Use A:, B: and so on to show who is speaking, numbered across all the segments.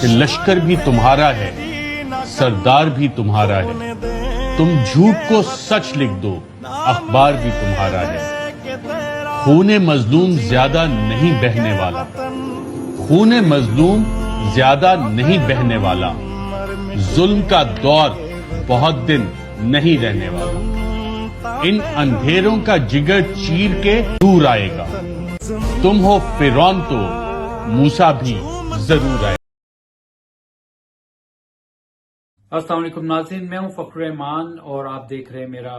A: کہ لشکر بھی تمہارا ہے، سردار بھی تمہارا ہے، تم جھوٹ کو سچ لکھ دو، اخبار بھی تمہارا ہے۔ خون مظلوم زیادہ نہیں بہنے والا، خون مظلوم زیادہ نہیں بہنے والا، ظلم کا دور بہت دن نہیں رہنے والا، ان اندھیروں کا جگر چیر کے دور آئے گا، تم ہو فرعون تو موسیٰ بھی ضرور آئے گا۔
B: السلام علیکم ناظرین، میں ہوں فخر رحمان اور آپ دیکھ رہے ہیں میرا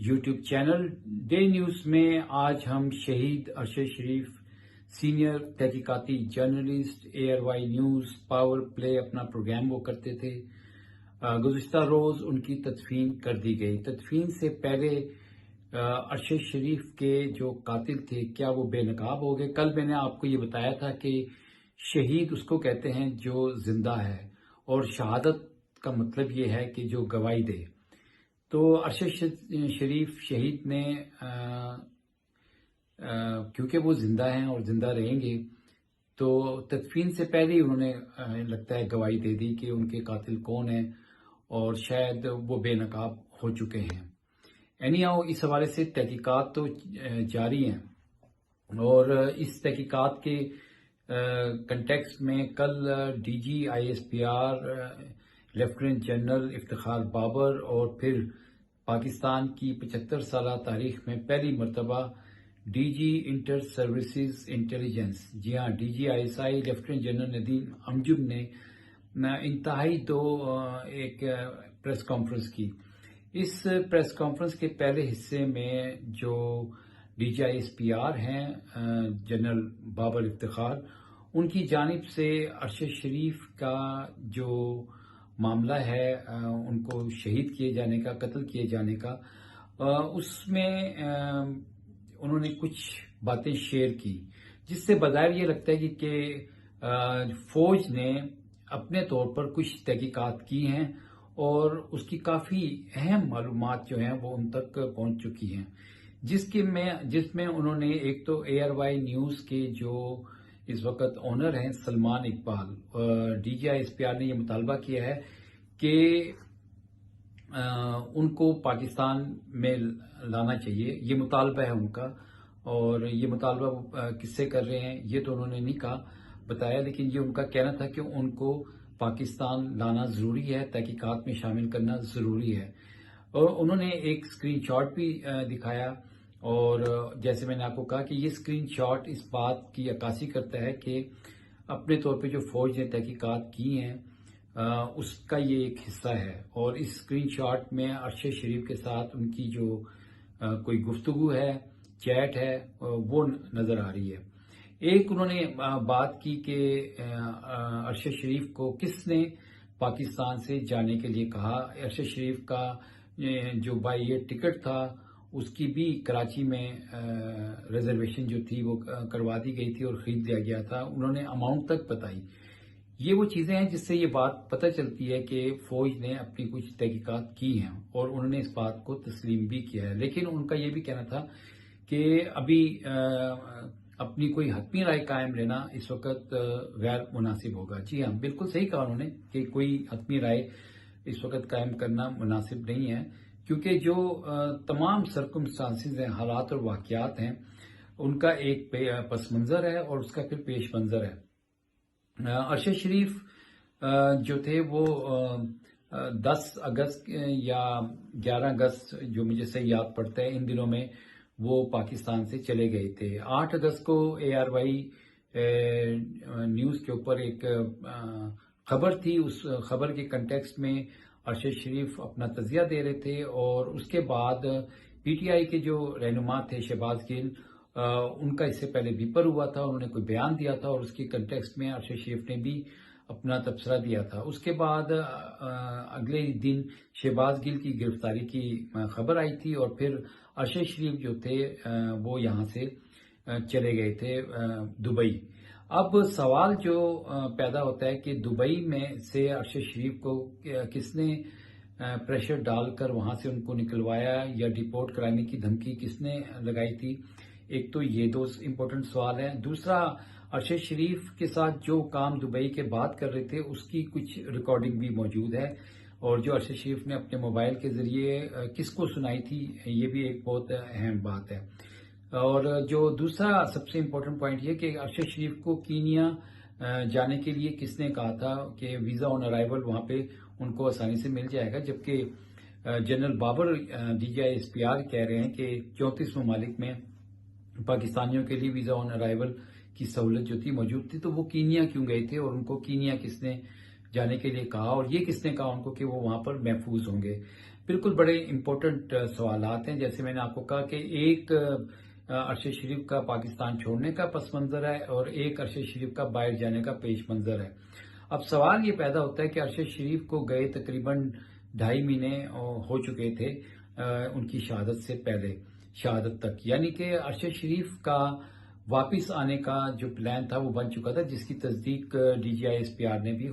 B: یوٹیوب چینل ڈے نیوز میں۔ آج ہم شہید ارشد شریف سینئر تحقیقاتی journalist ARY news power play اپنا پروگرام وہ کرتے تھے، گزشتہ روز ان کی تدفین کر دی گئی۔ تدفین سے پہلے ارشد شریف کے جو قاتل تھے کیا وہ بے نقاب ہو گئے؟ کل میں نے آپ کو یہ بتایا تھا کہ شہید اس کو کہتے ہیں جو زندہ ہے، اور شہادت کا مطلب یہ ہے کہ جو گواہی دے۔ تو ارشد شریف شہید نے کیونکہ وہ زندہ ہیں اور زندہ رہیں گے، تو تدفین سے پہلے ہی انہوں نے لگتا ہے گواہی دے دی کہ ان کے قاتل کون ہیں، اور شاید وہ بے نقاب ہو چکے ہیں۔ اس حوالے سے تحقیقات تو جاری ہیں، اور اس تحقیقات کے کنٹیکسٹ میں کل DG ISPR lieutenant general Iftikhar Babar اور پھر پاکستان کی 75 سالہ تاریخ میں پہلی مرتبہ DG انٹر سروسز انٹیلیجنس، جی ہاں DG ISI lieutenant general Nadeem Amjad نے انتہائی ایک پریس کانفرنس کی۔ اس پریس کانفرنس کے پہلے حصے میں جو DG ISPR ہیں جنرل بابر افتخار، ان کی جانب سے ارشد شریف کا جو معاملہ ہے ان کو شہید کیے جانے کا، قتل کیے جانے کا، اس میں انہوں نے کچھ باتیں شیئر کی، جس سے بظاہر یہ لگتا ہے کہ فوج نے اپنے طور پر کچھ تحقیقات کی ہیں اور اس کی کافی اہم معلومات جو ہیں وہ ان تک پہنچ چکی ہیں، جس میں انہوں نے ایک تو ARY نیوز کے جو اس وقت اونر ہیں سلمان اقبال، DG ISPR نے یہ مطالبہ کیا ہے کہ ان کو پاکستان میں لانا چاہیے، یہ مطالبہ ہے ان کا، اور یہ مطالبہ کس سے کر رہے ہیں یہ تو انہوں نے نہیں بتایا، لیکن یہ ان کا کہنا تھا کہ ان کو پاکستان لانا ضروری ہے، تحقیقات میں شامل کرنا ضروری ہے۔ اور انہوں نے ایک اسکرین شاٹ بھی دکھایا، اور جیسے میں نے آپ کو کہا کہ یہ اسکرین شاٹ اس بات کی عکاسی کرتا ہے کہ اپنے طور پہ جو فوج نے تحقیقات کی ہیں اس کا یہ ایک حصہ ہے، اور اس اسکرین شاٹ میں ارشد شریف کے ساتھ ان کی جو کوئی گفتگو ہے، چیٹ ہے، وہ نظر آ رہی ہے۔ ایک انہوں نے بات کی کہ ارشد شریف کو کس نے پاکستان سے جانے کے لیے کہا۔ ارشد شریف کا جو بائی ایئر ٹکٹ تھا اس کی بھی کراچی میں ریزرویشن جو تھی وہ کروا دی گئی تھی اور خرید لیا گیا تھا، انہوں نے اماؤنٹ تک بتائی۔ یہ وہ چیزیں ہیں جس سے یہ بات پتہ چلتی ہے کہ فوج نے اپنی کچھ تحقیقات کی ہیں اور انہوں نے اس بات کو تسلیم بھی کیا ہے، لیکن ان کا یہ بھی کہنا تھا کہ ابھی اپنی کوئی حتمی رائے قائم لینا اس وقت غیر مناسب ہوگا۔ جی ہاں، بالکل صحیح کہا انہوں نے کہ کوئی حتمی رائے اس وقت قائم کرنا مناسب نہیں ہے، کیونکہ جو تمام سرکمسٹانسز ہیں، حالات اور واقعات ہیں، ان کا ایک پس منظر ہے اور اس کا پھر پیش منظر ہے۔ ارشد شریف جو تھے وہ 10 اگست یا 11 اگست جو مجھے صحیح یاد پڑتا ہے، ان دنوں میں وہ پاکستان سے چلے گئے تھے۔ 8 اگست کو ARY نیوز کے اوپر ایک خبر تھی، اس خبر کے کنٹیکسٹ میں ارشد شریف اپنا تجزیہ دے رہے تھے، اور اس کے بعد PTI کے جو رہنما تھے شہباز گل، ان کا اس سے پہلے بیپر ہوا تھا، انہوں نے کوئی بیان دیا تھا اور اس کے کنٹیکسٹ میں ارشد شریف نے بھی اپنا تبصرہ دیا تھا۔ اس کے بعد اگلے دن شہباز گل کی گرفتاری کی خبر آئی تھی، اور پھر ارشد شریف جو تھے وہ یہاں سے چلے گئے تھے دبئی۔ اب سوال جو پیدا ہوتا ہے کہ دبئی میں سے ارشد شریف کو کس نے پریشر ڈال کر وہاں سے ان کو نکلوایا یا ڈیپورٹ کرانے کی دھمکی کس نے لگائی تھی؟ ایک تو یہ دو امپورٹنٹ سوال ہیں۔ دوسرا، ارشد شریف کے ساتھ جو کام دبئی کے بعد کر رہے تھے اس کی کچھ ریکارڈنگ بھی موجود ہے، اور جو ارشد شریف نے اپنے موبائل کے ذریعے کس کو سنائی تھی یہ بھی ایک بہت اہم بات ہے۔ اور جو دوسرا سب سے امپورٹنٹ پوائنٹ یہ کہ ارشد شریف کو کینیا جانے کے لیے کس نے کہا تھا کہ ویزا آن ارائیول وہاں پہ ان کو آسانی سے مل جائے گا، جبکہ جنرل بابر DGI-SPR کہہ رہے ہیں کہ 34 ممالک میں پاکستانیوں کے لیے ویزا آن ارائیول کی سہولت جو تھی موجود تھی، تو وہ کینیا کیوں گئے تھے اور ان کو کینیا کس نے جانے کے لیے کہا، اور یہ کس نے کہا ان کو کہ وہ وہاں پر محفوظ ہوں گے۔ بالکل بڑے امپورٹنٹ سوالات ہیں۔ جیسے میں نے آپ کو کہا کہ ایک ارشد شریف کا پاکستان چھوڑنے کا پس منظر ہے اور ایک ارشد شریف کا باہر جانے کا پیش منظر ہے۔ اب سوال یہ پیدا ہوتا ہے کہ ارشد شریف کو گئے تقریباً 2.5 مہینے ہو چکے تھے ان کی شہادت سے پہلے، شہادت تک، یعنی کہ ارشد شریف کا واپس آنے کا جو پلان تھا وہ بن چکا تھا، جس کی تصدیق DGI-SPR نے بھی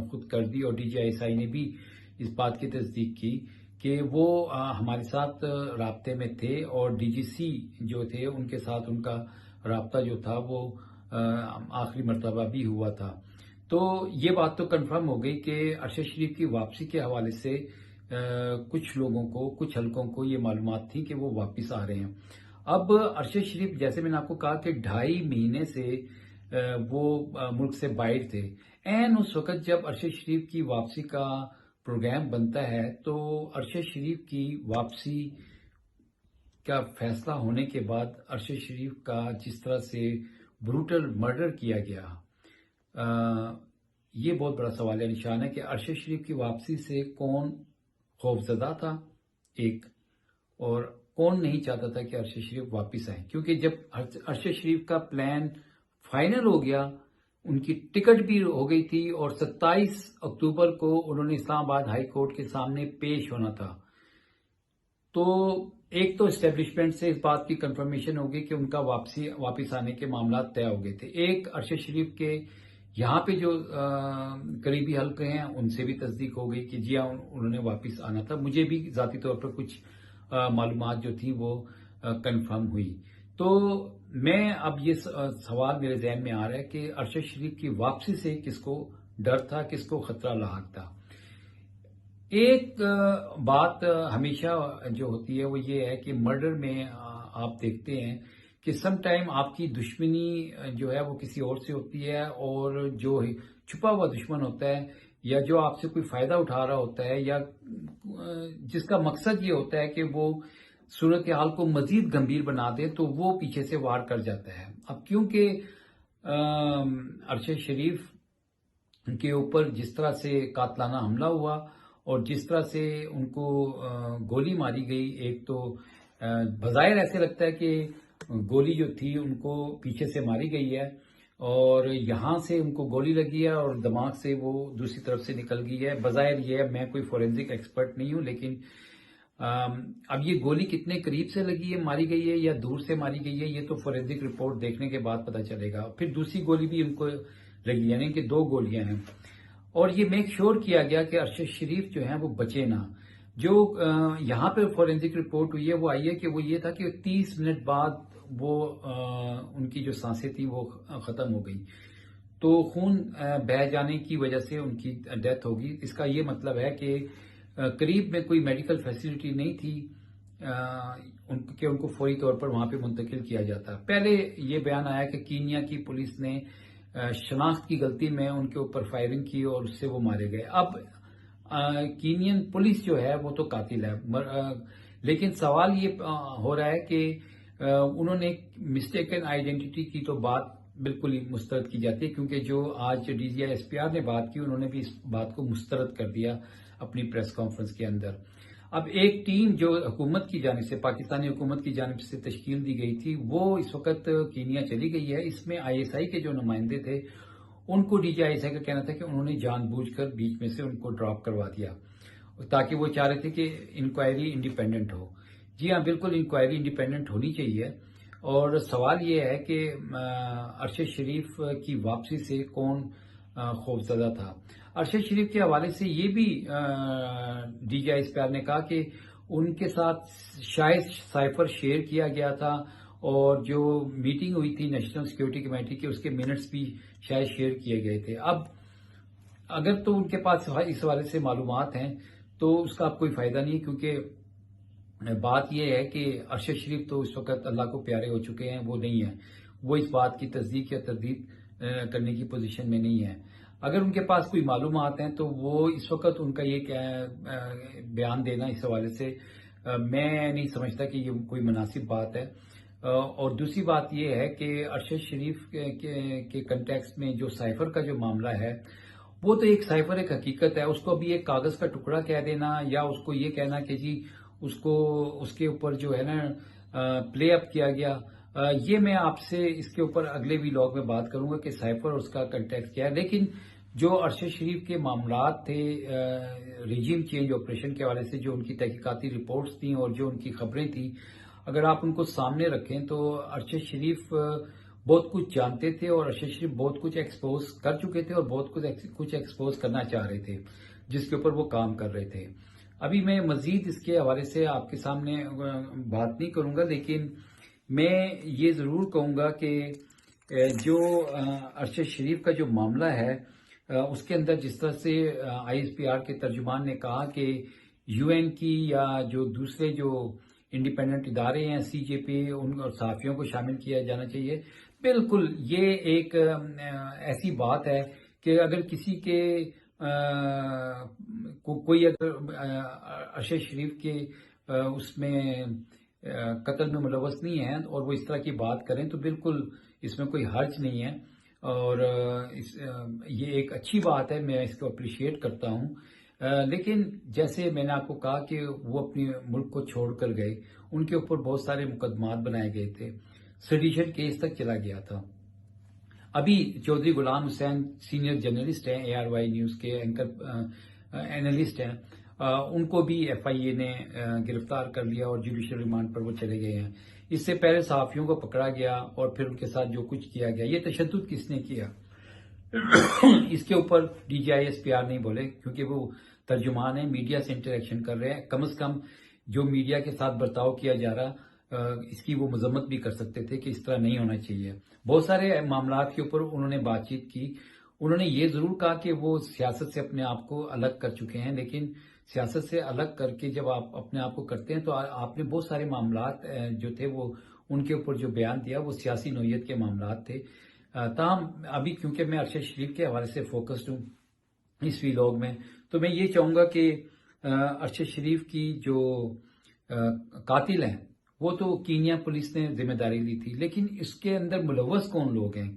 B: خود کر دی، اور DGI-SI نے بھی اس بات کی تصدیق کی کہ وہ ہمارے ساتھ رابطے میں تھے، اور DGC جو تھے ان کے ساتھ ان کا رابطہ جو تھا وہ آخری مرتبہ بھی ہوا تھا۔ تو یہ بات تو کنفرم ہو گئی کہ ارشد شریف کی واپسی کے حوالے سے کچھ لوگوں کو، کچھ حلقوں کو یہ معلومات تھی کہ وہ واپس آ رہے ہیں۔ اب ارشد شریف، جیسے میں نے آپ کو کہا کہ 2.5 مہینے سے وہ ملک سے باہر تھے، اس وقت جب ارشد شریف کی واپسی کا پروگرام بنتا ہے تو ارشد شریف کی واپسی کا فیصلہ ہونے کے بعد ارشد شریف کا جس طرح سے بروٹل مرڈر کیا گیا، یہ بہت بڑا سوال نشان ہے کہ ارشد شریف کی واپسی سے کون خوفزدہ تھا ایک، اور کون نہیں چاہتا تھا کہ ارشد شریف واپس آئیں، کیونکہ جب ارشد شریف کا پلان فائنل ہو گیا، ان کی ٹکٹ بھی ہو گئی تھی، اور 27 اکتوبر کو انہوں نے اسلام آباد ہائی کورٹ کے سامنے پیش ہونا تھا، تو ایک تو اسٹیبلشمنٹ سے اس بات کی کنفرمیشن ہو گئی کہ ان کا واپس آنے کے معاملات طے ہو گئے تھے۔ ایک ارشد شریف کے یہاں پہ جو قریبی حلقے ہیں ان سے بھی تصدیق ہو گئی کہ جی ہاں انہوں نے واپس آنا تھا۔ مجھے بھی ذاتی طور پر کچھ معلومات جو تھی وہ کنفرم ہوئی۔ تو میں اب یہ سوال میرے ذہن میں آ رہا ہے کہ ارشد شریف کی واپسی سے کس کو ڈر تھا، کس کو خطرہ لاحق تھا۔ ایک بات ہمیشہ جو ہوتی ہے وہ یہ ہے کہ مرڈر میں آپ دیکھتے ہیں کہ سم ٹائم آپ کی دشمنی جو ہے وہ کسی اور سے ہوتی ہے، اور جو چھپا ہوا دشمن ہوتا ہے یا جو آپ سے کوئی فائدہ اٹھا رہا ہوتا ہے یا جس کا مقصد یہ ہوتا ہے کہ وہ صورتحال کو مزید گمبھیر بنا دے، تو وہ پیچھے سے وار کر جاتا ہے۔ اب کیونکہ ارشد شریف کے اوپر جس طرح سے قاتلانہ حملہ ہوا اور جس طرح سے ان کو گولی ماری گئی، ایک تو بظاہر ایسے لگتا ہے کہ گولی جو تھی ان کو پیچھے سے ماری گئی ہے اور یہاں سے ان کو گولی لگی ہے اور دماغ سے وہ دوسری طرف سے نکل گئی ہے۔ بظاہر یہ ہے، میں کوئی فورینزک ایکسپرٹ نہیں ہوں، لیکن اب یہ گولی کتنے قریب سے لگی ہے، ماری گئی ہے یا دور سے ماری گئی ہے، یہ تو فورینزک رپورٹ دیکھنے کے بعد پتہ چلے گا۔ پھر دوسری گولی بھی ان کو لگی، یعنی کہ 2 گولیاں ہیں، اور یہ میک شور کیا گیا کہ ارشد شریف جو ہیں وہ بچے نہ۔ جو یہاں پہ فورینزک رپورٹ ہوئی ہے وہ آئی ہے کہ وہ یہ تھا کہ 30 منٹ بعد وہ ان کی جو سانسیں تھیں وہ ختم ہو گئی، تو خون بہہ جانے کی وجہ سے ان کی ڈیتھ ہوگی۔ اس کا یہ مطلب ہے کہ قریب میں کوئی میڈیکل فیسلٹی نہیں تھی کہ ان کو فوری طور پر وہاں پہ منتقل کیا جاتا۔ پہلے یہ بیان آیا کہ کینیا کی پولیس نے شناخت کی غلطی میں ان کے اوپر فائرنگ کی اور اس سے وہ مارے گئے۔ اب کینین پولیس جو ہے وہ تو قاتل ہے، لیکن سوال یہ ہو رہا ہے کہ انہوں نے مسٹیکن آئیڈینٹی کی تو بات بالکل ہی مسترد کی جاتی ہے، کیونکہ جو آج DGI-SPR نے بات کی انہوں نے بھی اس بات کو مسترد کر دیا اپنی پریس کانفرنس کے اندر۔ اب ایک ٹیم جو حکومت کی جانب سے، پاکستانی حکومت کی جانب سے تشکیل دی گئی تھی، وہ اس وقت کینیا چلی گئی ہے۔ اس میں ISI کے جو نمائندے تھے ان کو DGI-SI کا کہنا تھا کہ انہوں نے جان بوجھ کر بیچ میں سے ان کو ڈراپ کروا دیا تاکہ وہ چاہ رہے تھے کہ انکوائری انڈیپینڈنٹ ہو۔ جی ہاں، بالکل انکوائری انڈیپینڈنٹ ہونی چاہیے، اور سوال یہ ہے کہ ارشد شریف کی واپسی سے کون خوفزدہ تھا۔ ارشد شریف کے حوالے سے یہ بھی DGI-SPR نے کہا کہ ان کے ساتھ شاید سائفر شیئر کیا گیا تھا اور جو میٹنگ ہوئی تھی نیشنل سیکورٹی کمیٹی کے اس کے منٹس بھی شاید شیئر کیے گئے تھے. اب اگر تو ان کے پاس اس حوالے سے معلومات ہیں تو اس کا اب کوئی فائدہ نہیں ہے، کیونکہ بات یہ ہے کہ ارشد شریف تو اس وقت اللہ کو پیارے ہو چکے ہیں، وہ نہیں ہیں، وہ اس بات کی تصدیق یا تردید کرنے کی پوزیشن میں نہیں ہے. اگر ان کے پاس کوئی معلومات ہیں تو وہ اس وقت ان کا یہ بیان دینا اس حوالے سے میں نہیں سمجھتا کہ یہ کوئی مناسب بات ہے. اور دوسری بات یہ ہے کہ ارشد شریف کے کنٹیکسٹ میں جو سائفر کا جو معاملہ ہے وہ تو ایک سائفر ایک حقیقت ہے، اس کو ابھی ایک کاغذ کا ٹکڑا کہہ دینا یا اس کو یہ کہنا کہ جی اس کے اوپر جو ہے نا پلے اپ کیا گیا، یہ میں آپ سے اس کے اوپر اگلے ویلاگ میں بات کروں گا کہ سائفر اور اس کا کنٹیکسٹ کیا ہے. لیکن جو ارشد شریف کے معاملات تھے ریجیم چینج آپریشن کے حوالے سے، جو ان کی تحقیقاتی رپورٹس تھیں اور جو ان کی خبریں تھیں، اگر آپ ان کو سامنے رکھیں تو ارشد شریف بہت کچھ جانتے تھے اور ارشد شریف بہت کچھ ایکسپوز کر چکے تھے اور بہت کچھ ایکسپوز کرنا چاہ رہے تھے جس کے اوپر وہ کام کر رہے تھے. ابھی میں مزید اس کے حوالے سے آپ کے سامنے بات نہیں کروں گا، لیکن میں یہ ضرور کہوں گا کہ جو ارشد شریف کا جو معاملہ ہے اس کے اندر جس طرح سے آئی ایس پی آر کے ترجمان نے کہا کہ یو این کی یا جو دوسرے جو انڈیپینڈنٹ ادارے ہیں سی جے پی ان اور صحافیوں کو شامل کیا جانا چاہیے، بالکل یہ ایک ایسی بات ہے کہ اگر کسی کے کوئی اگر ارشد شریف کے اس میں قتل میں ملوث نہیں ہے اور وہ اس طرح کی بات کریں تو بالکل اس میں کوئی حرج نہیں ہے، اور یہ ایک اچھی بات ہے، میں اس کو اپریشیٹ کرتا ہوں. لیکن جیسے میں نے آپ کو کہا کہ وہ اپنے ملک کو چھوڑ کر گئے، ان کے اوپر بہت سارے مقدمات بنائے گئے تھے، سیڈیشن کیس تک چلا گیا تھا. ابھی چودھری غلام حسین سینئر جرنلسٹ ہیں، اے آر وائی نیوز کے اینکر اینالسٹ ہیں، ان کو بھی ایف آئی اے نے گرفتار کر لیا اور جوڈیشل ریمانڈ پر وہ چلے گئے ہیں. اس سے پہلے صحافیوں کو پکڑا گیا اور پھر ان کے ساتھ جو کچھ کیا گیا، یہ تشدد کس نے کیا اس کے اوپر D G I S P R نہیں بولے، کیونکہ وہ ترجمان ہیں، میڈیا سے انٹریکشن کر رہے ہیں. کم از کم جو میڈیا کے ساتھ برتاؤ کیا جا رہا اس کی وہ مذمت بھی کر سکتے تھے کہ اس طرح نہیں ہونا چاہیے. بہت سارے معاملات کے اوپر انہوں نے بات چیت کی. انہوں نے یہ ضرور کہا کہ وہ سیاست سے اپنے آپ کو الگ کر چکے ہیں، لیکن سیاست سے الگ کر کے جب آپ اپنے آپ کو کرتے ہیں تو آپ نے بہت سارے معاملات جو تھے وہ ان کے اوپر جو بیان دیا وہ سیاسی نوعیت کے معاملات تھے. تاہم ابھی کیونکہ میں ارشد شریف کے حوالے سے فوکسڈ ہوں اس ویلاگ میں، تو میں یہ چاہوں گا کہ ارشد شریف کی جو قاتل ہیں وہ تو کینیا پولیس نے ذمہ داری لی تھی، لیکن اس کے اندر ملوث کون لوگ ہیں،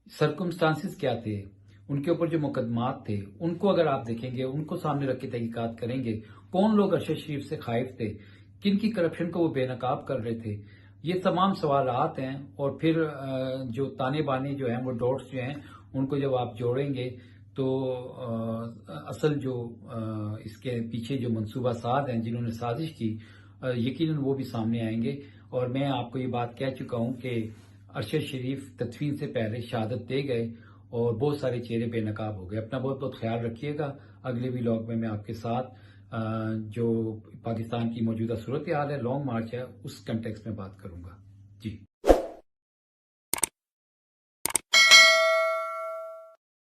B: سرکمسٹانسز کیا تھے، ان کے اوپر جو مقدمات تھے ان کو اگر آپ دیکھیں گے، ان کو سامنے رکھ کے تحقیقات کریں گے، کون لوگ ارشد شریف سے خائف تھے، کن کی کرپشن کو وہ بے نقاب کر رہے تھے، یہ تمام سوالات ہیں. اور پھر جو تانے بانے جو ہیں وہ ڈاٹس جو ہیں ان کو جب آپ جوڑیں گے تو اصل جو اس کے پیچھے جو منصوبہ ساز ہیں جنہوں نے سازش کی یقیناً وہ بھی سامنے آئیں گے. اور میں آپ کو یہ بات کہہ چکا ہوں کہ ارشد شریف تدفین سے پہلے شہادت دے گئے اور بہت سارے چہرے بے نقاب ہو گئے. اپنا بہت بہت خیال رکھیے گا. اگلے ویلاگ میں آپ کے ساتھ جو پاکستان کی موجودہ صورتحال ہے، لانگ مارچ ہے، اس کنٹیکسٹ میں بات کروں گا. جی.